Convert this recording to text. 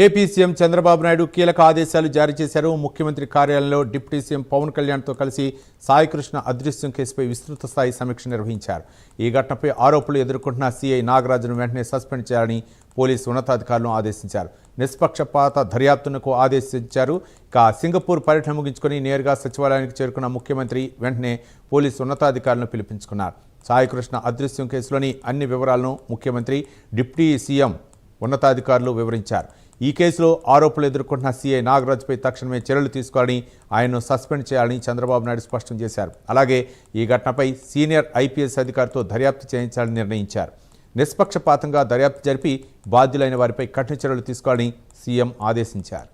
AP CM Chandrababu Naidu కీలక ఆదేశాలు జారీ చేశారు. ముఖ్యమంత్రి కార్యాలయంలో డిప్యూటీ సీఎం పవన్ కళ్యాణ్తో కలిసి సాయికృష్ణ అదృశ్యం కేసుపై విస్తృత స్థాయి సమీక్ష నిర్వహించారు. ఈ ఘటనపై ఆరోపణలు ఎదుర్కొంటున్న సీఐ నాగరాజును వెంటనే సస్పెండ్ చేయాలని పోలీసు ఉన్నతాధికారులను ఆదేశించారు. నిష్పక్షపాత దర్యాప్తునకు ఆదేశించారు. ఇక సింగపూర్ పర్యటన ముగించుకొని నేరుగా సచివాలయానికి చేరుకున్న ముఖ్యమంత్రి వెంటనే పోలీసు ఉన్నతాధికారులను పిలిపించుకున్నారు. సాయికృష్ణ అదృశ్యం కేసులోని అన్ని వివరాలను ముఖ్యమంత్రి, డిప్యూటీ సీఎం ఉన్నతాధికారులు వివరించారు. ఈ కేసులో ఆరోపణలు ఎదుర్కొంటున్న సీఐ నాగరాజుపై తక్షణమే చర్యలు తీసుకోవాలని, ఆయన్ను సస్పెండ్ చేయాలని చంద్రబాబు నాయుడు స్పష్టం చేశారు. అలాగే ఈ ఘటనపై సీనియర్ ఐపీఎస్ అధికారితో దర్యాప్తు చేయించాలని నిర్ణయించారు. నిష్పక్షపాతంగా దర్యాప్తు జరిపి బాధ్యులైన వారిపై కఠిన చర్యలు తీసుకోవాలని సీఎం ఆదేశించారు.